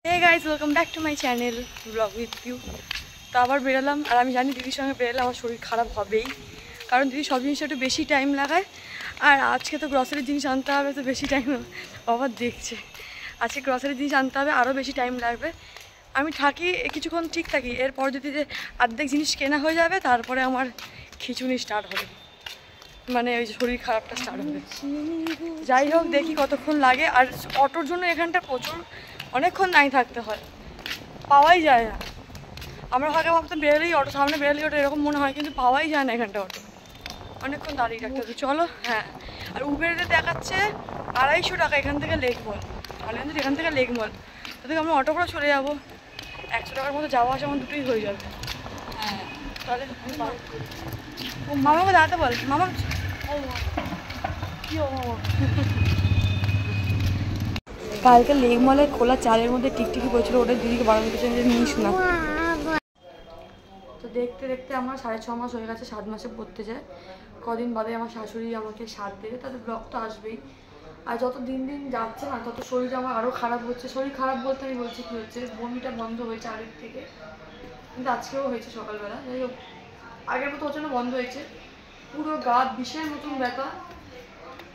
Hey guys, welcome back to my channel vlog with you. তো আবার বেরোলাম আর আমি জানি দিদির সঙ্গে বেরোলে আমার শরীর খারাপ হবেই, কারণ দিদি সব জিনিসটা একটু বেশি টাইম লাগায়। আর আজকে তো গ্রসারির জিনিস আনতে হবে, তো বেশি টাইম আবার দেখছে। আজকে গ্রসারির জিনিস আনতে হবে, আরও বেশি টাইম লাগবে। আমি থাকি কিছুক্ষণ ঠিক থাকি, এরপর যদি যে অর্ধেক জিনিস কেনা হয়ে যাবে তারপরে আমার খিচুনি স্টার্ট হবে, মানে ওই শরীর খারাপটা স্টার্ট হবে। যাই হোক, দেখি কতক্ষণ লাগে। আর অটোর জন্য এখানটা প্রচুর অনেকক্ষণ দাঁড়িয়ে থাকতে হয়, পাওয়াই যায় না। আমরা হয়তো ভাবতাম বেরোলেই অটো, সামনে বেরোলেই অটো এরকম মনে হয়, কিন্তু পাওয়াই যায় না এখানটা অটো, অনেকক্ষণ দাঁড়িয়ে থাকতে হবে। চলো, হ্যাঁ। আর উবেরে দেখাচ্ছে 250 টাকা এখান থেকে লেকমল, আলেন্দ্র এখান থেকে লেকমল। তাদের আমরা অটো করে চলে যাবো, 100 টাকার মতো যাওয়া আসা আমার দুটোই হয়ে যাবে। হ্যাঁ, তাহলে ও মামাকে দাঁড়াতে বল। মামা কি ও মামা কালকে লেক মলে খোলা চালের মধ্যে টিকটিকি পড়ছিল, ওটা দিদিকে বাড়ানো কিছু নিস না। তো দেখতে দেখতে আমার 6.5 মাস হয়ে গেছে, 7 মাসে পড়তে যায়। কদিন বাদে আমার শাশুড়ি আমাকে সাথ দেবে, তাদের ব্লগ তো আসবেই। আর যত দিন দিন যাচ্ছে না তত শরীর আমার আরও খারাপ হচ্ছে। শরীর খারাপ বলতে আমি বলছি কী হচ্ছে, বমিটা বন্ধ হয়েছে আগের থেকে, কিন্তু আজকেও হয়েছে সকালবেলা। যাই হোক, আগের মতো ওর জন্য বন্ধ হয়েছে। পুরো গা বিষের মতন ব্যথা,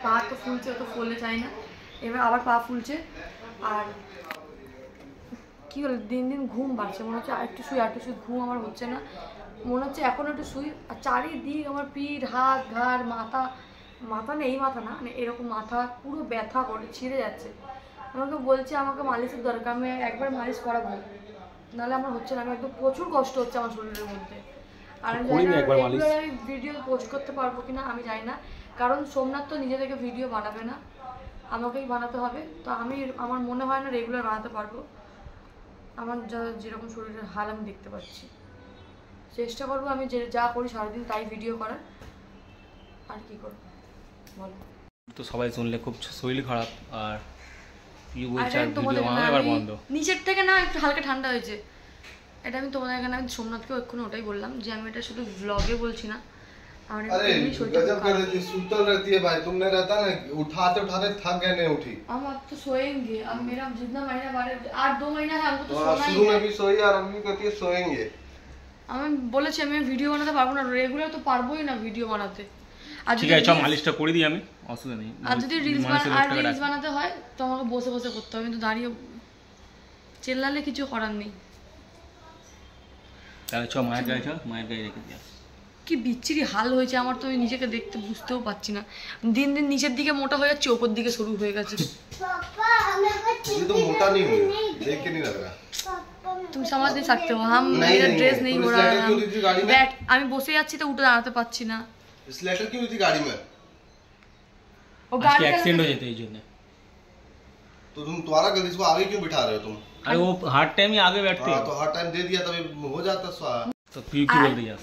পা তো ফুলছে, অত ফুললে চাই না, এবার আবার পা ফুলছে। আর কী হলো, দিন দিন ঘুম বাড়ছে, মনে হচ্ছে আরেকটু শুই আরেকটু শুই, ঘুম আমার হচ্ছে না, মনে হচ্ছে এখন একটু শুই। আর চারিদিক আমার পিঠ, হাত, ঘাড়, মাথা, মাথা নেই, মাথা না মানে এরকম মাথা পুরো ব্যথা করে ছিঁড়ে যাচ্ছে। আমাকে বলছে আমাকে মালিশের দরকার, আমি একবার মালিশ করাবো, নাহলে আমার হচ্ছে না। আমি একদম প্রচুর কষ্ট হচ্ছে আমার শরীরের মধ্যে। আর আমি জানি না রেগুলার আমি ভিডিও পোস্ট করতে পারবো কিনা, আমি জানি না, কারণ সোমনাথ তো নিজে থেকে ভিডিও বানাবে না, আমাকেই বানাতে হবে। তো আমি, আমার মনে হয় না রেগুলার বানাতে পারবো। আমার যেরকম শরীরের হাল আমি দেখতে পাচ্ছি, চেষ্টা করবো আমি যা করি সারাদিন তাই ভিডিও করার। আর কি করবো বলো? তো সবাই শুনলে খুব শরীর খারাপ, আর নিচের থেকে না একটু হালকা ঠান্ডা হয়েছে, এটা আমি তোমাদের এখানে আমি সোমনাথকেও এক্ষুনি ওটাই বললাম যে আমি এটা শুধু ব্লগে বলছি না। আমার তো सोएंगे, अब मेरा जितना महीना बारे 8-2 महीना है, हमको तो सोना ही है। शुरू में भी सोई और अम्मी कहती है सोएंगे। আমি বলেছি আমি ভিডিও বানাতে পারবো না, রেগুলার তো পারবোই না ভিডিও বানাতে। আর ঠিক আছে, মালিশটা করে দিই আমি, অসুবিধা নেই। আর যদি রিলস বানাতে হয় তো আমাকে বসে বসে করতে হবে, কিন্তু দাঁড়িয়ে চেল্লালে কিছু করার নেই। তাহলে চ মায়ের গায়ে, মায়ের গায়ে রেখে দিই। কি বিচ্ছিরি হাল হয়েছে আমার, তো আমি নিজেকে দেখতে বুঝতেও পারছি না। দিন দিন নিচের দিকে মোটা হয়ে যাচ্ছে, ওপর দিকে সরু হয়ে গেছে। তুমি समझ नहीं सकते हो, हम मेरा ड्रेस नहीं हो रहा है, बैठ আমি बसे যাচ্ছি তো उठे দাঁড়াতে পারছি না। स्लेटर क्यों थी गाड़ी में? वो गाड़ी एक्सीडेंट हो जाते हैं जो, तो तुम तुम्हारा गलती, इसको आगे क्यों बिठा रहे हो तुम? अरे वो हर टाइम ही आगे बैठते हैं। तो हर टाइम दे दिया तभी हो जाता स्वाहा। तो क्यों बोल दिया?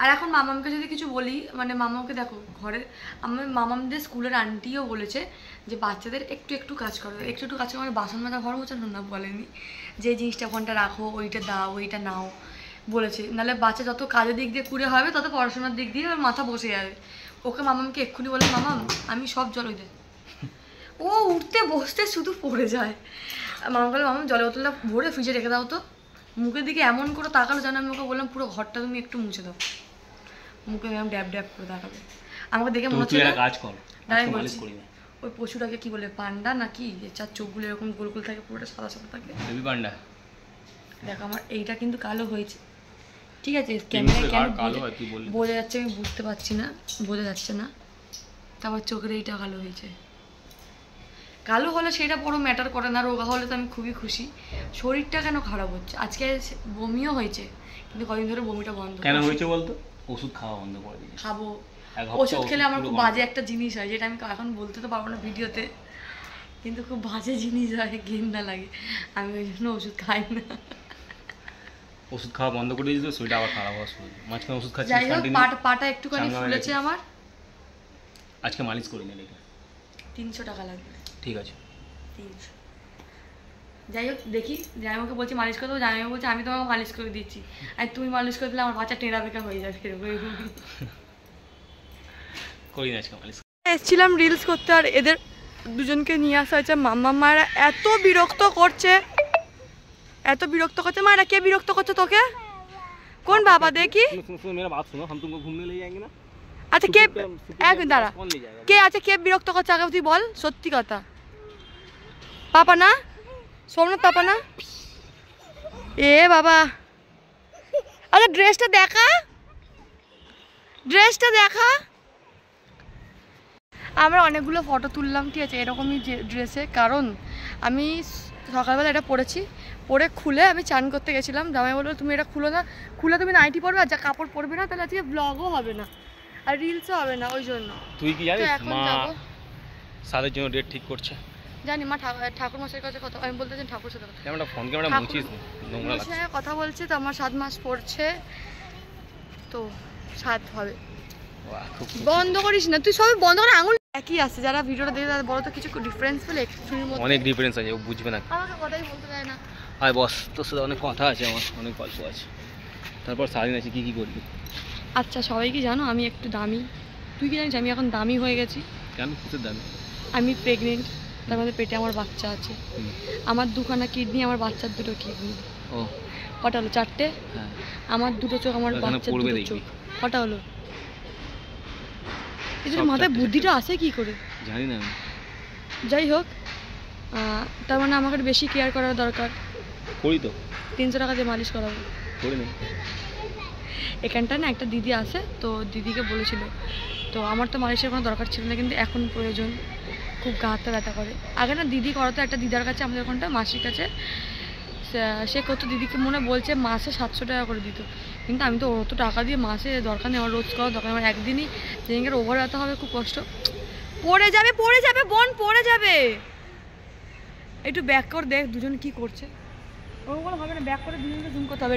আর এখন মামামকে যদি কিছু বলি, মানে মামাকে দেখো ঘরের, আমি মামামদের স্কুলের আন্টিও বলেছে যে বাচ্চাদের একটু একটু কাজ করো, একটু একটু কাজ করো, মানে বাসন মাজা, ঘর মোছানো না বলেনি, যে জিনিসটা ফোনটা রাখো, ওইটা দাও, ওইটা নাও বলেছে। নাহলে বাচ্চা যত কাজের দিক দিয়ে কুড়ে হবে তত পড়াশোনার দিক দিয়ে মাথা বসে যাবে। ওকে মামামকে এক্ষুনি বলে, মামাম আমি সব জল ওই দে, ও উঠতে বসতে শুধু পড়ে যায়। মামা বলে, মামাম জলের বোতলটা ভরে ফ্রিজে রেখে দাও তো। মুখের দিকে এমন করে তাকালো যেন আমি ওকে বললাম পুরো ঘরটা তুমি একটু মুছে দাও, মুখে এরকম ড্যাব ড্যাব করে দেখাবে। আমাকে দেখে মনে হচ্ছে কাজ কর, ওই পশুটাকে কি বলে, পান্ডা নাকি, যে চার চোখগুলো এরকম গোল গোল থাকে, পুরোটা সাদা সাদা থাকে, বেবি পান্ডা। দেখো আমার এইটা কিন্তু কালো হয়েছে, ঠিক আছে, ক্যামেরায় কেন বোঝা যাচ্ছে আমি বুঝতে পারছি না, বোঝা যাচ্ছে না। তারপর চোখের এইটা কালো হয়েছে। কালো হলে সেটা বড় ম্যাটার করে না, রোগা হলে তো আমি খুবই খুশি। শরীরটা কেন খারাপ হচ্ছে, আজকে বমিও হয়েছে, কিন্তু কদিন ধরে বমিটা বন্ধ। কেন হয়েছে বলতো? ওষুধ খাওয়া বন্ধ করে দিয়েছি। খাবো, ওষুধ খেলে আমার খুব বাজে একটা জিনিস হয়, যেটা আমি এখন বলতে তো পারবো না ভিডিওতে, কিন্তু খুব বাজে জিনিস হয়, ঘৃণা লাগে, আমি ওই জন্য ওষুধ খাই না। ওষুধ খাওয়া বন্ধ করে দিয়েছি তো শরীরটা আবার খারাপ হওয়া শুরু, মাঝখানে ওষুধ খাচ্ছি। যাই হোক, পাটা একটুখানি ফুলেছে আমার, আজকে মালিশ করে নিলে 300 টাকা লাগবে। ঠিক আছে 300। যাই হোক, দেখি জামাইমাকে বলছি মালিশ করে দেবো, জামাইমা বলছে আমি তোমাকে মালিশ করে দিচ্ছি, আর তুমি মালিশ করে দিলে আমার বাচ্চা টেরা বেকা হয়ে যাবে। করি না আজকে মালিশ। এসেছিলাম রিলস করতে, আর এদের দুজনকে নিয়ে আসা হয়েছে। মাম্মা মায়েরা এত বিরক্ত করছে, এত বিরক্ত করছে মা, এটা কে বিরক্ত করছে তোকে? কোন বাবা দেখি? मेरा बात सुनो, हम तुमको घूमने ले जाएंगे ना। আচ্ছা কে, এক দাঁড়া, कौन ले जाएगा? কে আছে, কে বিরক্ত করছে আগে তুই বল সত্যি কথা। পাপা না, সোমনাথ পাপা না? এ বাবা, আচ্ছা ড্রেসটা দেখা, ড্রেসটা দেখা। আমরা অনেকগুলো ফটো তুললাম, ঠিক আছে, এরকমই ড্রেসে, কারণ আমি সকালবেলা এটা পরেছি, পরে খুলে আমি চান করতে গেছিলাম। জামাই বললো তুমি এটা খুলো না, খুলে তুমি নাইটি পরবে আর যা কাপড় পরবে না, তাহলে আজকে ব্লগও হবে না আর রিলসও হবে না, ওই জন্য। তুই কি জানিস এখন মা যাবো, সাদের জন্য ডেট ঠিক করছে? জানি মা ঠাকুর মশাইয়ের কাছে কথা, আমি বলতে চাই ঠাকুর সাথে কথা, ক্যামেরা ফোন ক্যামেরা মুছিস, নোংরা লাগছে। কথা বলছে তো, আমার 7 মাস পড়ছে তো 7 হবে। বন্ধ করিস না তুই, সবই বন্ধ করে আঙুল একই আছে। যারা ভিডিওটা দেখে তারা বলো তো কিছু ডিফারেন্স পেলে একটুর মধ্যে? অনেক ডিফারেন্স আছে, ও বুঝবে না। আমাকে কথাই বলতে দেয় না। আয় বস, তোর সাথে অনেক কথা আছে, আমার অনেক গল্প আছে। তারপর সারাদিন আছে কি কি করবি? আচ্ছা সবাই কি জানো আমি একটু দামি? তুই কি জানিস আমি এখন দামি হয়ে গেছি? কেন, কিসের দামি? আমি প্রেগনেন্ট, তার মধ্যে পেটে আমার বাচ্চা আছে। আমার 2খানা কিডনি, আমার বাচ্চার 2টো কিডনি। ও কটা হলো? 4টে। হ্যাঁ, আমার 2টো চোখ, আমার বাচ্চার 2টো চোখ। কটা হলো? এদের মাথায় বুদ্ধিটা আসে কি করে জানি না আমি। যাই হোক, তার মানে আমাকে বেশি কেয়ার করার দরকার। করি তো, 300 টাকা দিয়ে মালিশ করাবো। করি না। এখানটা না একটা দিদি আছে, তো দিদিকে বলেছিল, তো আমার তো মালিশের কোনো দরকার ছিল না, কিন্তু এখন প্রয়োজন, খুব গা হাতে ব্যথা করে। আগে না দিদি করাতো একটা দিদার কাছে, আমাদের ওখানটা মাসির কাছে, সে কত দিদিকে মনে বলছে মাসে 700 টাকা করে দিত, কিন্তু আমি তো অত টাকা দিয়ে মাসে দরকার নেই, আমার রোজ করার দরকার, আমার একদিনই যেদিনকে ওভার ব্যথা হবে খুব কষ্ট। পড়ে যাবে বোন, পড়ে যাবে। একটু ব্যাক করে দেখ দুজন কি করছে, ওগুলো হবে না, ব্যাক করে দুজনকে জুম করতে হবে।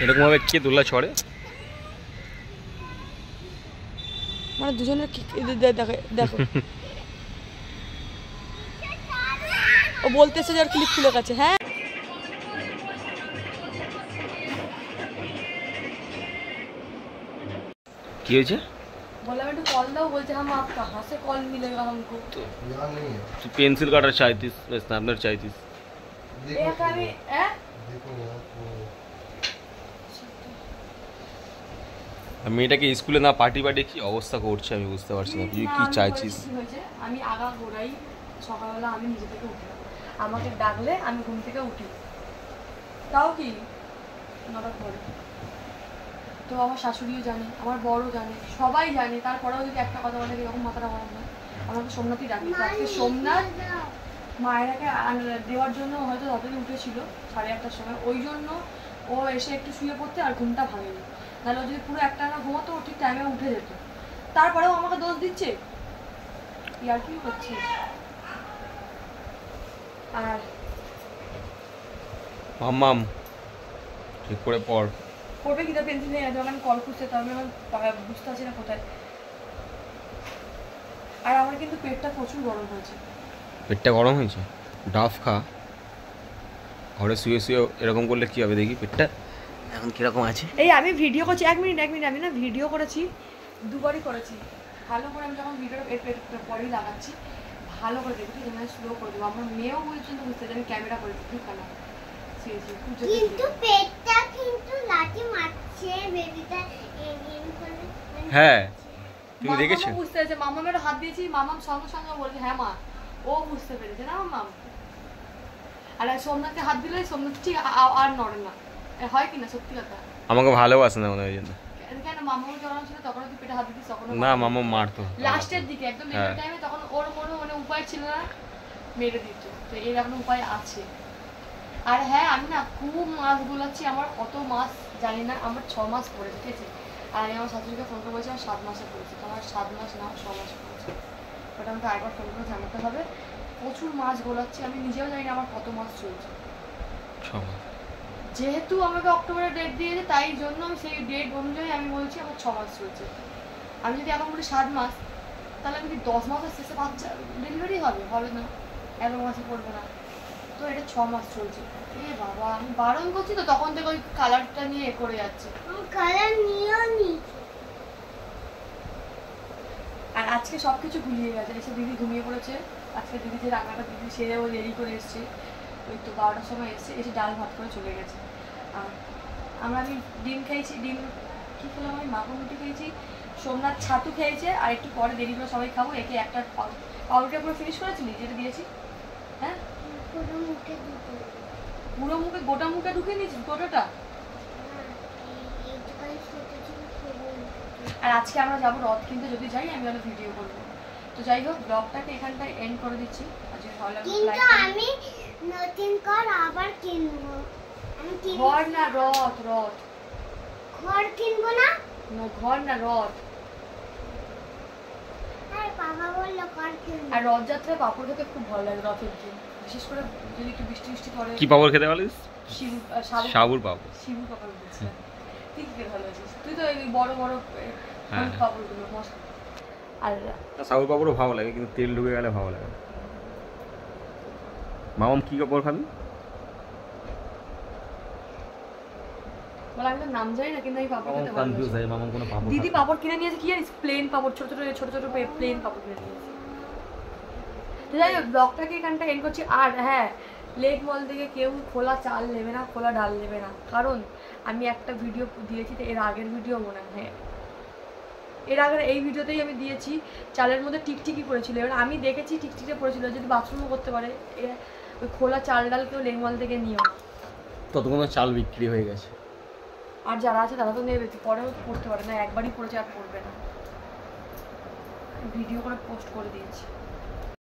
এরকম ভাবে কে দোলা ছড়ে, মানে দুজনের কি দেখো ও বলতেছে যে আর ক্লিপ খুলে গেছে। হ্যাঁ কি হয়েছে? বললাম একটু কল দাও, বলছে हम आप कहाँ से कॉल मिलेगा हमको। यहाँ नहीं है। তুই পেন্সিল কাটার চাইতিস, স্ন্যাপনার চাইতিস। देखो আমি देखो आपको মেয়েটাকে স্কুলে না পার্টি কি অবস্থা করছে আমি বুঝতে পারছি না। তুই কি চাইছিস? আমি আগা ঘোরাই, সকালবেলা আমি নিজে থেকে উঠি, আমাকে ডাকলে আমি ঘুম থেকে উঠি, তাও কি 9টার পরে। তো আমার শাশুড়িও জানে, আমার বড়ও জানে, সবাই জানে, তারপরেও যদি একটা কথা বলে এরকম মাথাটা গরম হয়। আমাকে সোমনাথই ডাকে, আজকে সোমনাথ মায়েরাকে দেওয়ার জন্য হয়তো তাড়াতাড়ি উঠেছিল 8:30টার সময়, ওই জন্য ও এসে একটু শুয়ে পড়তে আর ঘুমটা ভাঙেনি, নাহলে ও যদি পুরো একটা না ঘুমাতো ও ঠিক টাইমে উঠে যেত। তারপরেও আমাকে দোষ দিচ্ছে, ইয়ার কি করছে। আর মাম্মাম ঠিক করে পড়। পড়বে কি, তার পেন্সিল নিয়ে গেছে, ওখানে কল খুঁজছে, তার আমি বুঝতে পারছি না কোথায়। আর আমার কিন্তু পেটটা প্রচুর গরম হয়েছে। পেটটা গরম হয়েছে? ডাফ খা, ঘরে শুয়ে শুয়ে এরকম করলে কি হবে দেখি পেটটা এখন কিরকম আছে। এই আমি ভিডিও করছি, এক মিনিট, আমি না ভিডিও করেছি, দুবারই করেছি। ভালো করে আমি যখন ভিডিওটা পরেই লাগাচ্ছি, ভালো করে দেখি, যেন স্লো করে দেবো। আমার মেয়েও পর্যন্ত বুঝতে যে আমি ক্যামেরা করেছি, ঠিক না? কিন্তু পেটটা কিন্তু লাঠি মারছে, বেবিটা এমন করে। হ্যাঁ তুমি দেখেছো? বুঝতে পেরেছে, মামামের হাত দিয়েছি, মামাম সঙ্গে সঙ্গে বলছে হ্যাঁ মা, ও বুঝতে পেরেছে না মামাম। আর সোমনাথকে হাত দিলে সোমনাথ ঠিক আর নড়ে না, হয় কিনা সত্যি কথা? আমাকে ভালোবাসে না মনে হয় জন্য। কেন মামাও যখন ছিল তখন তুই পেটে হাত দিতিস? তখন না মামা মারতো লাস্টের দিকে একদম মেয়ের টাইমে, তখন ওর কোনো মানে উপায় ছিল না, মেরে দিত। তো এরকম উপায় আছে। আর হ্যাঁ আমি না খুব মাছ গুলাচ্ছি, আমার কত মাস জানি না, আমার 6 মাস পড়েছে, ঠিক আছে? আর আমি আমার শাশুড়িকে ফোন করে বলছি আমার 7 মাসে পড়েছে, তো আমার 7 মাস না 6 মাস পড়েছে, ওটা আমাকে আরেকবার ফোন করে জানাতে হবে। প্রচুর মাছ গোলাচ্ছি, আমি নিজেও জানি না আমার কত মাস চলছে। যেহেতু আমাকে অক্টোবরে ডেট দিয়েছে, তাই জন্য আমি সেই ডেট অনুযায়ী আমি বলছি আমার 6 মাস চলছে। আমি যদি এখন বলি 7 মাস, তাহলে আমি কি 10 মাসের শেষে বাচ্চা ডেলিভারি হবে না, 11 মাসে পড়বে না, তো এটা 6 মাস চলছে। এ বাবা, আমি বারণ করছি তো তখন থেকে ওই কালারটা নিয়ে করে যাচ্ছে। কালার নিও নি। আর আজকে সবকিছু গুলিয়ে গেছে, এসে দিদি ঘুমিয়ে পড়েছে। আজকে দিদি যে রান্নাটা দিদি সে ও রেডি করে এসছে, ওই তো 12টার সময় এসে ডাল ভাত করে চলে গেছে। আর আমি ডিম খেয়েছি, ডিম কী খেলাম আমি, মাখন রুটি খেয়েছি, সোমনাথ ছাতু খেয়েছে, আর একটু পরে দেরি করে সবাই খাবো। একে একটা পাউরুটিটা পুরো ফিনিশ করেছিলি যেটা দিয়েছি? হ্যাঁ, পুরো মুখে দুটো। পুরো মুখে, গোটা মুখে ঢুকিয়ে নিয়েছিস গোটাটা? এইটুকাই ছোট ছিল পুরো মুখে। আর আজকে আমরা যাবো রথ কিনতে, যদি যাই আমি ওটা ভিডিও করবো। তো যাই হোক, ব্লগটাকে এখানটায় এন্ড করে দিচ্ছি। আজকে ভালো লাগলো কিন্তু লাইক করুন। আমি নতুন ঘর আবার কিনবো। আমি কিনবো ঘর না রথ, রথ ঘর কিনবো না। না, ঘর না রথ। আর বাবা বললো ঘর কিনবো। আর রথযাত্রায় পাপড় খেতে খুব ভালো লাগে রথের দিন, বিশেষ করে যদি একটু বৃষ্টি বৃষ্টি পড়ে। কি পাপড় খেতে বলিস? সাবুর পাপড়। শিবু পাপড় বলছিলাম। তুই কি খেতে ভালোবাসিস? তুই তো এই বড় বড় হ্যাঁ। পাপড়গুলো মশলা। আর সাবুর পাপড়ও ভালো লাগে, কিন্তু তেল ঢুকে গেলে ভালো লাগে না। মামাম কি কাপড় খাবি? বলে আমি তো নাম জানি না, কিন্তু আমি পাপড় খেতে কনফিউজ ভালোবাসি। হয় মামাম কোনো পাপড় দিদি পাপড় কিনে নিয়েছে, কি জানিস, প্লেন পাপড়, ছোট ছোট ছোট ছোট প্লেন পাপড় কিনে নিয়েছে। তো যাই হোক, ব্লগটাকে এখানটা এন্ড করছি। আর হ্যাঁ, লেক মল থেকে কেউ খোলা চাল নেবে না, খোলা ডাল নেবে না, কারণ আমি একটা ভিডিও দিয়েছি, তো এর আগের ভিডিও মনে হয়, হ্যাঁ এর আগের এই ভিডিওতেই আমি দিয়েছি, চালের মধ্যে টিকটিকি পড়েছিল। এবার আমি দেখেছি টিকটিকি পড়েছিল, যদি বাথরুমও করতে পারে, ওই খোলা চাল ডাল কেউ লেক মল থেকে নিও। ততক্ষণ চাল বিক্রি হয়ে গেছে। আর যারা আছে তারা তো নেবে, পরেও পড়তে পারে না, একবারই পড়েছে আর পড়বে না, ভিডিও করে পোস্ট করে দিয়েছি।